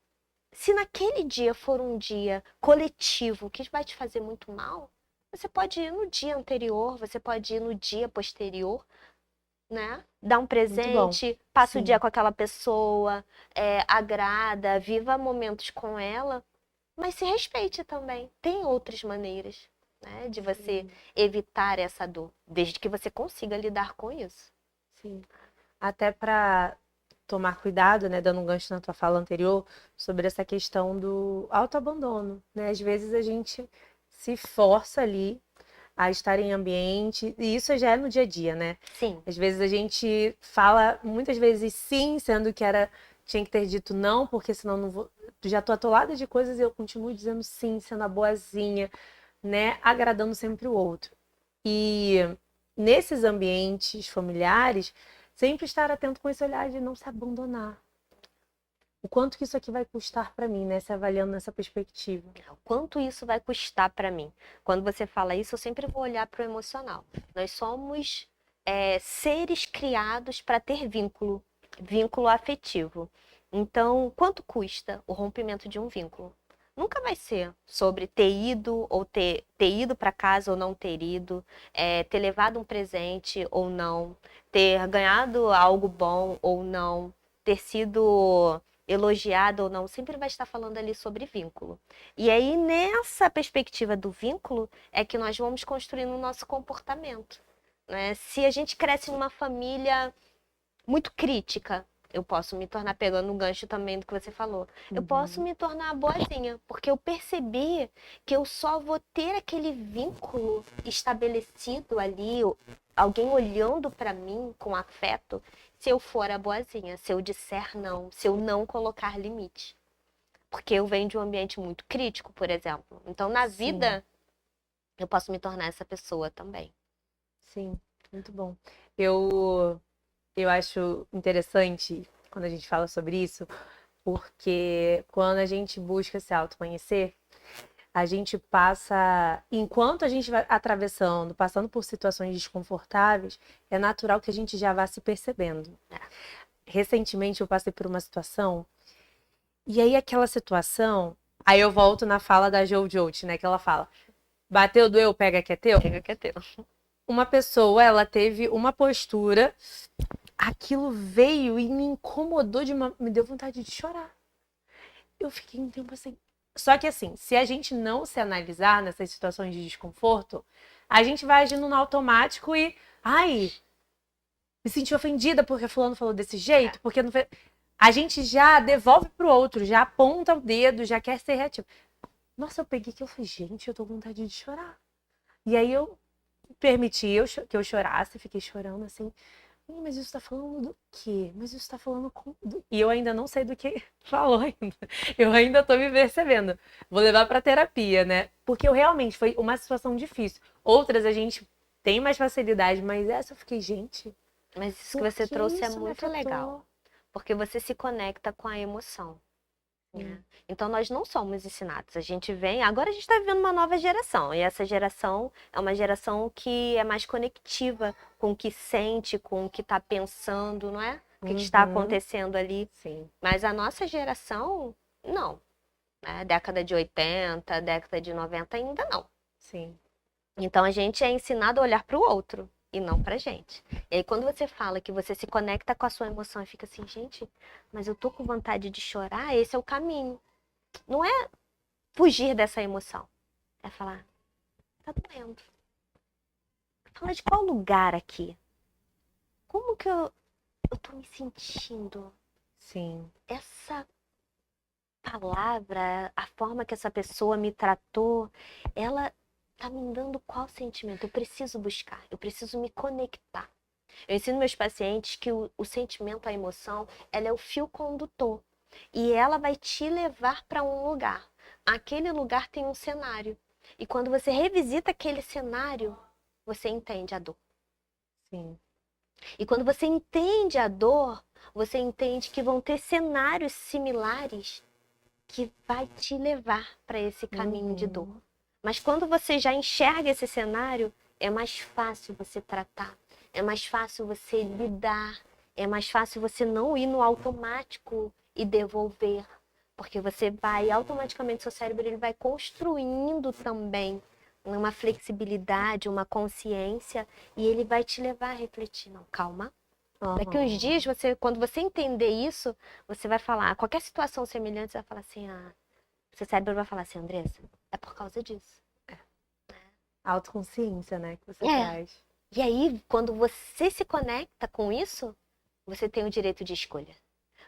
B: se naquele dia for um dia coletivo que vai te fazer muito mal, você pode ir no dia anterior, você pode ir no dia posterior, né? Dá um presente, passa o dia com aquela pessoa, agrada, viva momentos com ela, mas se respeite também. Tem outras maneiras, né, de você evitar essa dor, desde que você consiga lidar com isso.
A: Sim. Até para tomar cuidado, né, dando um gancho na tua fala anterior, sobre essa questão do autoabandono, né? Às vezes a gente se força ali a estar em ambiente, e isso já é no dia a dia, né?
B: Sim.
A: Às vezes a gente fala muitas vezes sim, sendo que tinha que ter dito não, porque senão não vou, já tô atolada de coisas e eu continuo dizendo sim, sendo a boazinha, né? Agradando sempre o outro. E nesses ambientes familiares, sempre estar atento com esse olhar de não se abandonar. O quanto que isso aqui vai custar para mim, né? Se avaliando nessa perspectiva.
B: O quanto isso vai custar para mim? Quando você fala isso, eu sempre vou olhar para o emocional. Nós somos seres criados para ter vínculo afetivo. Então, quanto custa o rompimento de um vínculo? Nunca vai ser sobre ter ido ou ter ido para casa ou não ter ido, ter levado um presente ou não, ter ganhado algo bom ou não, ter sido elogiado ou não, sempre vai estar falando ali sobre vínculo. E aí, nessa perspectiva do vínculo, é que nós vamos construindo o nosso comportamento, né? Se a gente cresce numa família muito crítica, eu posso me tornar, pegando o gancho também do que você falou, eu posso me tornar boazinha, porque eu percebi que eu só vou ter aquele vínculo estabelecido ali, alguém olhando para mim com afeto, se eu for a boazinha, se eu disser não, se eu não colocar limite. Porque eu venho de um ambiente muito crítico, por exemplo. Então, na vida, eu posso me tornar essa pessoa também.
A: Sim, muito bom. Eu acho interessante quando a gente fala sobre isso, porque quando a gente busca se autoconhecer, a gente passa, enquanto a gente vai atravessando, passando por situações desconfortáveis, é natural que a gente já vá se percebendo. Recentemente eu passei por uma situação, e aí aquela situação, aí eu volto na fala da Jojo, né, que ela fala, bateu, doeu, pega que é teu.
B: Pega que é teu.
A: Uma pessoa, ela teve uma postura, aquilo veio e me incomodou me deu vontade de chorar. Eu fiquei um tempo assim. Só que assim, se a gente não se analisar nessas situações de desconforto, a gente vai agindo no automático e, ai, me senti ofendida porque fulano falou desse jeito, porque não fez. A gente já devolve pro outro, já aponta o dedo, já quer ser reativo. Nossa, eu peguei que eu falei, gente, eu tô com vontade de chorar. E aí eu permiti que eu chorasse, fiquei chorando assim. Mas isso tá falando do quê? Mas isso tá falando com... E eu ainda não sei do que falou ainda. Eu ainda tô me percebendo. Vou levar pra terapia, né? Porque eu realmente foi uma situação difícil. Outras a gente tem mais facilidade, mas essa eu fiquei, gente.
B: Mas isso que você trouxe é muito legal. Porque você se conecta com a emoção. Né? Então nós não somos ensinados. A gente vem. Agora a gente está vivendo uma nova geração. E essa geração é uma geração que é mais conectiva com o que sente, com o que está pensando, não é? O que está acontecendo ali.
A: Sim.
B: Mas a nossa geração, não. Né? Década de 80, década de 90 ainda não.
A: Sim.
B: Então a gente é ensinado a olhar para o outro e não pra gente. E aí quando você fala que você se conecta com a sua emoção e fica assim, gente, mas eu tô com vontade de chorar, esse é o caminho. Não é fugir dessa emoção. É falar, tá doendo. Fala de qual lugar aqui? Como que eu tô me sentindo?
A: Sim.
B: Essa palavra, a forma que essa pessoa me tratou, ela tá me dando qual sentimento? Eu preciso buscar, eu preciso me conectar. Eu ensino meus pacientes que o sentimento, a emoção, ela é o fio condutor. E ela vai te levar para um lugar. Aquele lugar tem um cenário. E quando você revisita aquele cenário, você entende a dor.
A: Sim.
B: E quando você entende a dor, você entende que vão ter cenários similares que vai te levar para esse caminho de dor. Mas quando você já enxerga esse cenário, é mais fácil você tratar, é mais fácil você lidar, é mais fácil você não ir no automático e devolver, porque você vai automaticamente, seu cérebro ele vai construindo também uma flexibilidade, uma consciência, e ele vai te levar a refletir. Não, calma. Daqui uns dias, quando você entender isso, você vai falar, qualquer situação semelhante, você vai falar assim, seu cérebro vai falar assim, Andressa, é por causa disso.
A: A autoconsciência, né, que você
B: É.
A: traz.
B: E aí, quando você se conecta com isso, você tem o direito de escolha.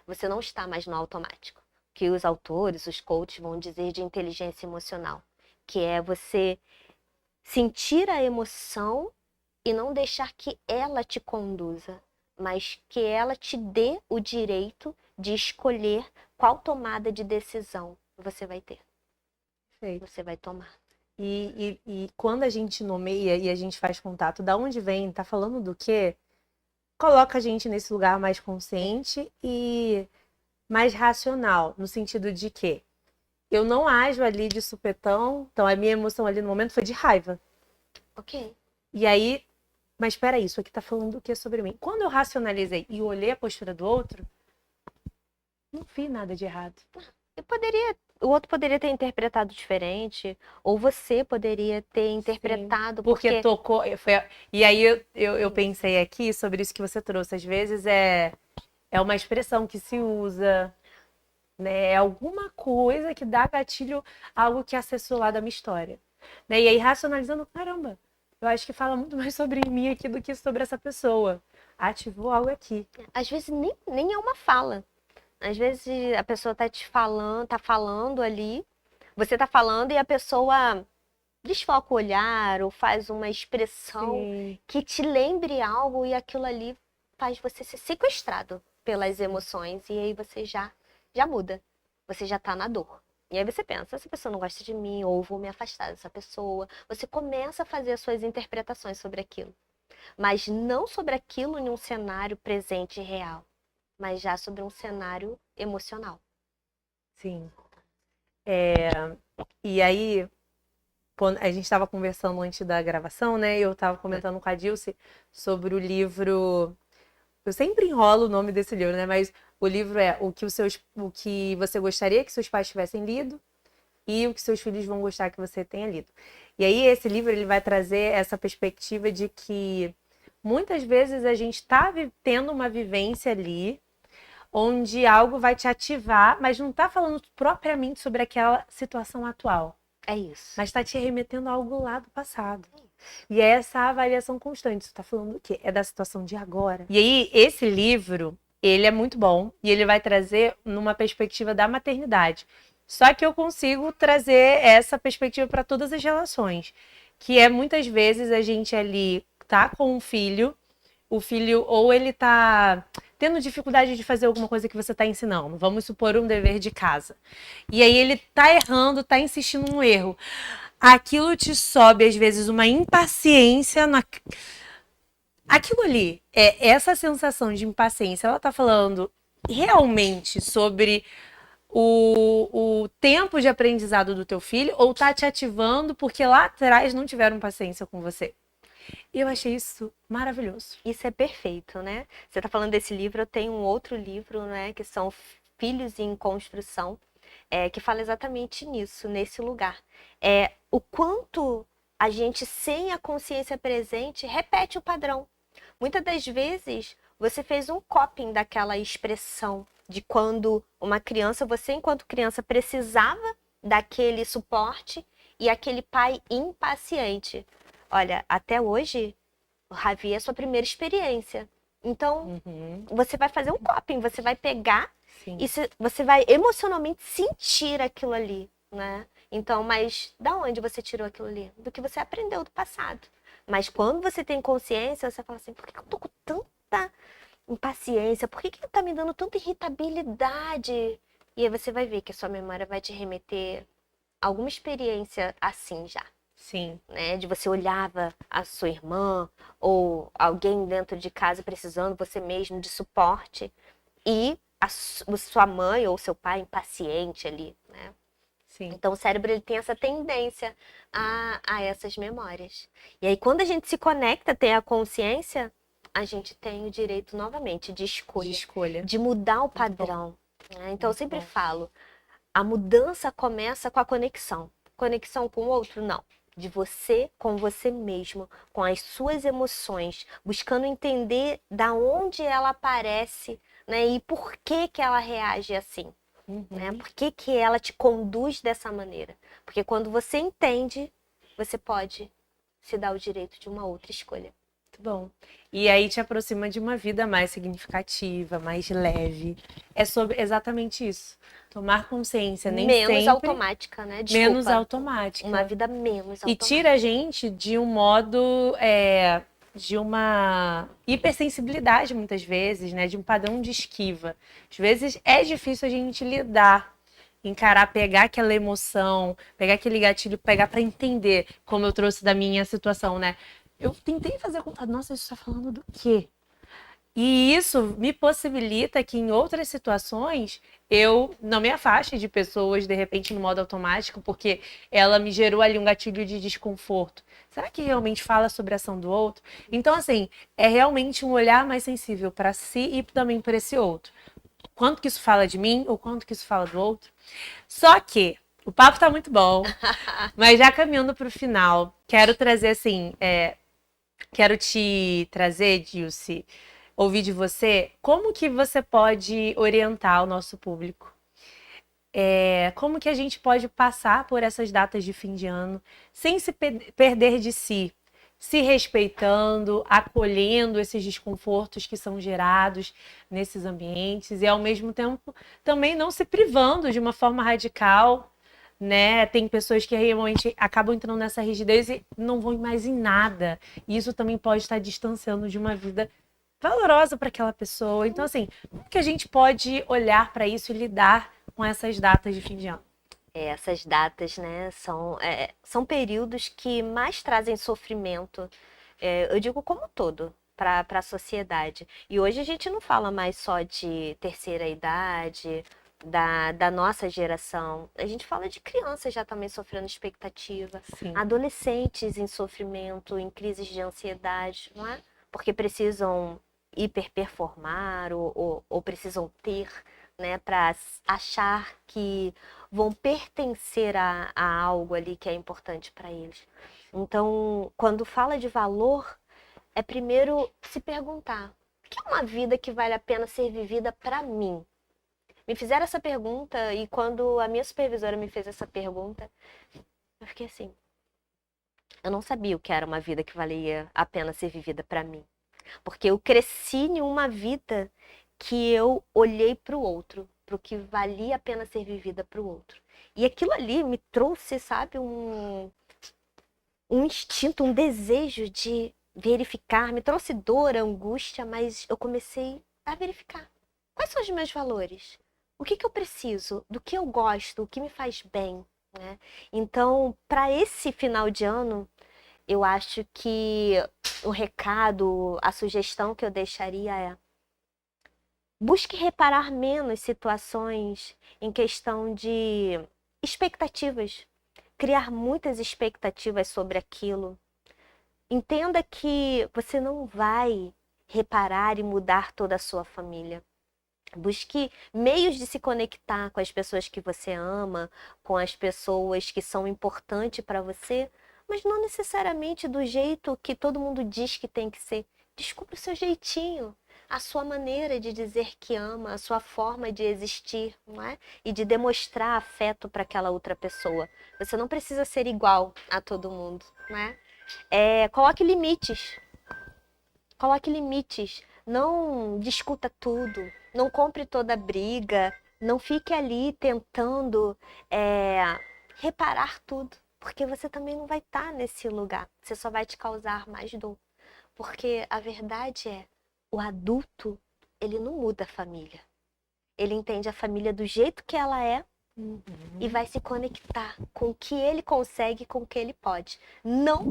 B: Você não está mais no automático. Que os autores, os coaches vão dizer de inteligência emocional, que é você sentir a emoção e não deixar que ela te conduza, mas que ela te dê o direito de escolher qual tomada de decisão você vai ter.
A: Perfeito.
B: Você vai tomar.
A: E quando a gente nomeia e a gente faz contato, da onde vem, tá falando do quê? Coloca a gente nesse lugar mais consciente e mais racional, no sentido de que eu não ajo ali de supetão, então a minha emoção ali no momento foi de raiva.
B: Ok.
A: E aí, mas espera isso aqui tá falando o que sobre mim? Quando eu racionalizei e olhei a postura do outro, não vi nada de errado.
B: O outro poderia ter interpretado diferente, ou você poderia ter interpretado
A: porque tocou. E aí eu pensei aqui sobre isso que você trouxe. Às vezes é uma expressão que se usa, né? É alguma coisa que dá gatilho, algo que acessou lá da minha história. Né? E aí, racionalizando, caramba, eu acho que fala muito mais sobre mim aqui do que sobre essa pessoa. Ativou algo aqui.
B: Às vezes nem é uma fala. Às vezes a pessoa tá te falando, tá falando ali, você tá falando e a pessoa desfoca o olhar ou faz uma expressão que te lembre algo e aquilo ali faz você ser sequestrado pelas emoções e aí você já muda. Você já tá na dor. E aí você pensa, essa pessoa não gosta de mim ou vou me afastar dessa pessoa. Você começa a fazer as suas interpretações sobre aquilo. Mas não sobre aquilo em um cenário presente e real, mas já sobre um cenário emocional.
A: Sim. E aí, quando a gente estava conversando antes da gravação, né? Eu estava comentando com a Dilce sobre o livro. Eu sempre enrolo o nome desse livro, né? Mas o livro é o que você gostaria que seus pais tivessem lido e o que seus filhos vão gostar que você tenha lido. E aí esse livro ele vai trazer essa perspectiva de que muitas vezes a gente está tendo uma vivência ali onde algo vai te ativar, mas não está falando propriamente sobre aquela situação atual.
B: É isso.
A: Mas está te remetendo a algo lá do passado. E é essa avaliação constante. Você está falando o quê? É da situação de agora. E aí, esse livro, ele é muito bom. E ele vai trazer numa perspectiva da maternidade. Só que eu consigo trazer essa perspectiva para todas as relações. Que é, muitas vezes, a gente ali tá com um filho. O filho, ou ele tá tendo dificuldade de fazer alguma coisa que você tá ensinando. Vamos supor um dever de casa. E aí ele tá errando, tá insistindo no erro. Aquilo te sobe, às vezes, uma impaciência. Aquilo ali, essa sensação de impaciência, ela tá falando realmente sobre o tempo de aprendizado do teu filho ou tá te ativando porque lá atrás não tiveram paciência com você? Eu achei isso maravilhoso.
B: Isso é perfeito, né? Você tá falando desse livro, eu tenho um outro livro, né? Que são Filhos em Construção, que fala exatamente nisso, nesse lugar. O quanto a gente, sem a consciência presente, repete o padrão. Muitas das vezes, você fez um copying daquela expressão de quando uma criança, você enquanto criança precisava daquele suporte e aquele pai impaciente. Olha, até hoje, o Ravi é a sua primeira experiência Então,
A: Uhum.
B: você vai fazer um coping, você vai pegar
A: Sim.
B: e você vai emocionalmente sentir aquilo ali, né? Então, mas da onde você tirou aquilo ali? Do que você aprendeu do passado. Mas quando você tem consciência, você fala assim, por que eu tô com tanta impaciência? Por que tá me dando tanta irritabilidade? E aí você vai ver que a sua memória vai te remeter a alguma experiência assim já.
A: Sim.
B: Né, de você olhava a sua irmã ou alguém dentro de casa precisando, você mesmo, de suporte, e sua mãe ou seu pai impaciente ali, né?
A: Sim.
B: Então o cérebro ele tem essa tendência a essas memórias. E aí quando a gente se conecta, tem a consciência, a gente tem o direito novamente de
A: De
B: escolha,
A: escolha.
B: de mudar o
A: Muito bom.
B: padrão. Né? Então eu
A: Muito
B: sempre
A: bom.
B: falo, a mudança começa com a conexão. Conexão com o outro, não. De você com você mesmo, com as suas emoções, buscando entender da onde ela aparece, né? E por que que ela reage assim, né?
A: Uhum.
B: Por que que ela te conduz dessa maneira? Porque quando você entende, você pode se dar o direito de uma outra escolha.
A: Muito bom. E aí te aproxima de uma vida mais significativa, mais leve. É sobre exatamente isso. Tomar consciência, nem
B: Menos
A: sempre
B: automática, né?
A: menos
B: Desculpa. Uma
A: automática.
B: vida menos
A: E
B: automática.
A: tira a gente de um modo, de uma hipersensibilidade, muitas vezes, né? De um padrão de esquiva. Às vezes é difícil a gente lidar, encarar, pegar aquela emoção, pegar aquele gatilho, pegar para entender, como eu trouxe da minha situação, né? Eu tentei fazer contato, nossa, isso está falando do quê? E isso me possibilita que em outras situações eu não me afaste de pessoas de repente no modo automático, porque ela me gerou ali um gatilho de desconforto. Será que realmente fala sobre a ação do outro? Então, assim, é realmente um olhar mais sensível para si e também para esse outro. Quanto que isso fala de mim ou quanto que isso fala do outro? Só que o papo tá muito bom, mas já caminhando para o final, quero trazer assim, quero te trazer, Dilce, ouvir de você, como que você pode orientar o nosso público? Como que a gente pode passar por essas datas de fim de ano sem se perder de si, se respeitando, acolhendo esses desconfortos que são gerados nesses ambientes e ao mesmo tempo também não se privando de uma forma radical, né? Tem pessoas que realmente acabam entrando nessa rigidez e não vão mais em nada. E isso também pode estar distanciando de uma vida valorosa para aquela pessoa. Então, assim, como que a gente pode olhar para isso e lidar com essas datas de fim de ano?
B: Essas datas, né, são períodos que mais trazem sofrimento, eu digo como um todo, para a sociedade. E hoje a gente não fala mais só de terceira idade, da nossa geração. A gente fala de crianças já também sofrendo expectativa,
A: Sim.
B: adolescentes em sofrimento, em crises de ansiedade, não é? Porque precisam hiperperformar ou precisam ter, né, para achar que vão pertencer a algo ali que é importante para eles. Então, quando fala de valor, é primeiro se perguntar: o que é uma vida que vale a pena ser vivida para mim? Me fizeram essa pergunta e quando a minha supervisora me fez essa pergunta, eu fiquei assim, eu não sabia o que era uma vida que valia a pena ser vivida para mim. Porque eu cresci em uma vida que eu olhei para o outro, para o que valia a pena ser vivida para o outro. E aquilo ali me trouxe, sabe, um instinto, um desejo de verificar, me trouxe dor, angústia, mas eu comecei a verificar. Quais são os meus valores? O que que eu preciso? Do que eu gosto? O que me faz bem? Né? Então, para esse final de ano, eu acho que o recado, a sugestão que eu deixaria é: busque reparar menos situações em questão de expectativas, criar muitas expectativas sobre aquilo. Entenda que você não vai reparar e mudar toda a sua família. Busque meios de se conectar com as pessoas que você ama, com as pessoas que são importantes para você, mas não necessariamente do jeito que todo mundo diz que tem que ser. Descubra o seu jeitinho, a sua maneira de dizer que ama, a sua forma de existir, não é? E de demonstrar afeto para aquela outra pessoa. Você não precisa ser igual a todo mundo, né? Coloque limites. Coloque limites. Não discuta tudo, não compre toda briga, não fique ali tentando reparar tudo, porque você também não vai estar nesse lugar. Você só vai te causar mais dor. Porque a verdade é, o adulto, ele não muda a família. Ele entende a família do jeito que ela é e vai se conectar com o que ele consegue, com o que ele pode. Não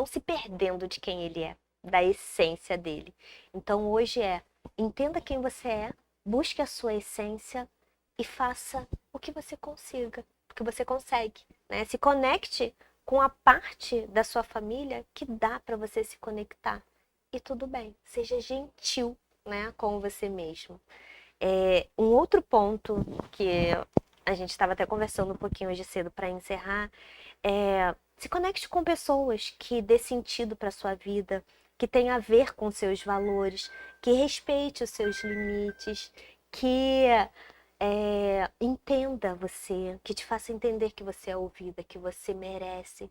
B: se perdendo de quem ele é, da essência dele. Então hoje entenda quem você é, busque a sua essência e faça o que você consiga, o que você consegue, né? Se conecte com a parte da sua família que dá para você se conectar. E tudo bem, seja gentil, né, com você mesmo. Um outro ponto que a gente estava até conversando um pouquinho hoje cedo para encerrar se conecte com pessoas que dê sentido para sua vida, que tenha a ver com seus valores, que respeite os seus limites, que entenda você, que te faça entender que você é ouvida, que você merece.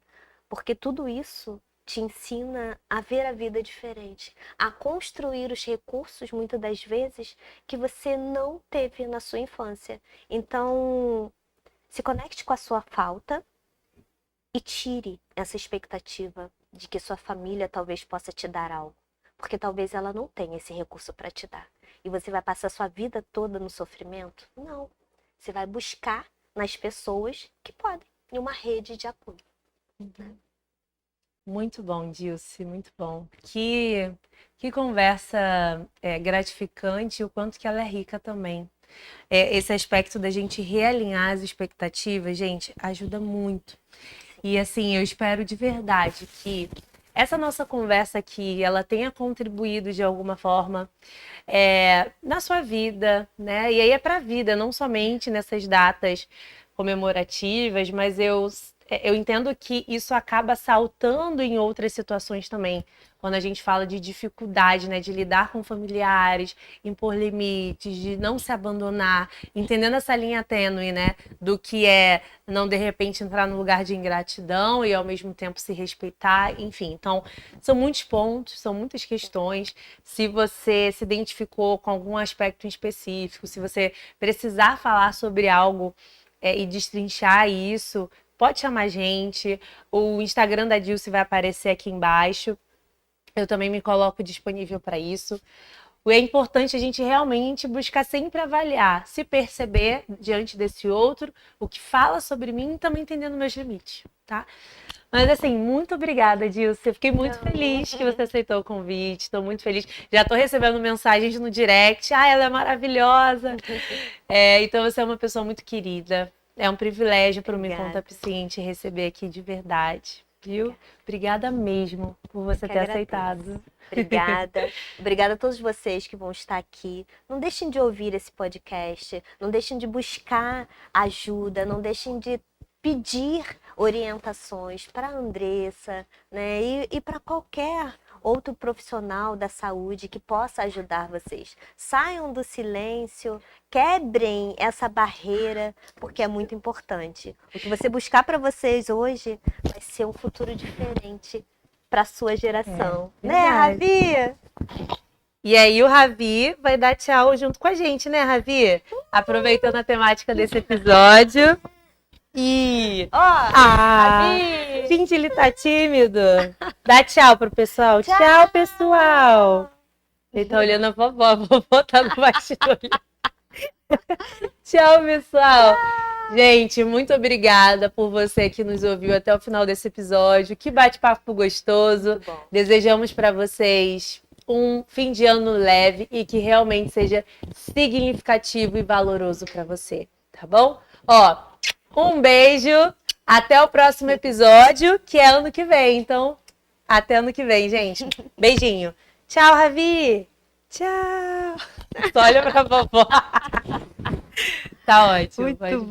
B: Porque tudo isso te ensina a ver a vida diferente, a construir os recursos, muitas das vezes, que você não teve na sua infância. Então, se conecte com a sua falta e tire essa expectativa de que sua família talvez possa te dar algo. Porque talvez ela não tenha esse recurso para te dar. E você vai passar sua vida toda no sofrimento? Não. Você vai buscar nas pessoas que podem, em uma rede de apoio.
A: Muito bom, Dilce, muito bom. Que conversa gratificante e o quanto que ela é rica também. Esse aspecto da gente realinhar as expectativas, gente, ajuda muito. E assim, eu espero de verdade que essa nossa conversa aqui, ela tenha contribuído de alguma forma na sua vida, né? E aí é para a vida, não somente nessas datas comemorativas, mas eu entendo que isso acaba saltando em outras situações também. Quando a gente fala de dificuldade, né, de lidar com familiares, impor limites, de não se abandonar, entendendo essa linha tênue, né, do que é não, de repente, entrar no lugar de ingratidão e, ao mesmo tempo, se respeitar, enfim. Então, são muitos pontos, são muitas questões. Se você se identificou com algum aspecto em específico, se você precisar falar sobre algo e destrinchar isso, pode chamar a gente. O Instagram da Dilce vai aparecer aqui embaixo. Eu também me coloco disponível para isso. É importante a gente realmente buscar sempre avaliar, se perceber diante desse outro, o que fala sobre mim e também entendendo meus limites, tá? Mas assim, muito obrigada, Dilce. Eu fiquei muito feliz que você aceitou o convite. Estou muito feliz. Já estou recebendo mensagens no direct. Ela é maravilhosa. Então você é uma pessoa muito querida. É um privilégio para o Me Conta Psiente receber aqui de verdade, viu? Obrigada mesmo por você ter aceitado.
B: Obrigada. Obrigada a todos vocês que vão estar aqui. Não deixem de ouvir esse podcast, não deixem de buscar ajuda, não deixem de pedir orientações para a Andressa, né? E para qualquer outro profissional da saúde que possa ajudar vocês. Saiam do silêncio, quebrem essa barreira, porque é muito importante. O que você buscar para vocês hoje vai ser um futuro diferente para a sua geração. Né, Ravi?
A: E aí o Ravi vai dar tchau junto com a gente, né, Ravi? Aproveitando a temática desse episódio. Ravi! Gente, ele tá tímido. Dá tchau pro pessoal. Tchau, pessoal. Ele tá olhando a vovó. A vovó tá no bastidor. Tchau, pessoal. Gente, muito obrigada por você que nos ouviu até o final desse episódio. Que bate-papo gostoso. Desejamos para vocês um fim de ano leve e que realmente seja significativo e valoroso para você, tá bom? Um beijo, até o próximo episódio, que é ano que vem. Então, até ano que vem, gente. Beijinho. Tchau, Ravi. Tchau. Só olha pra vovó. Tá ótimo. Muito bom.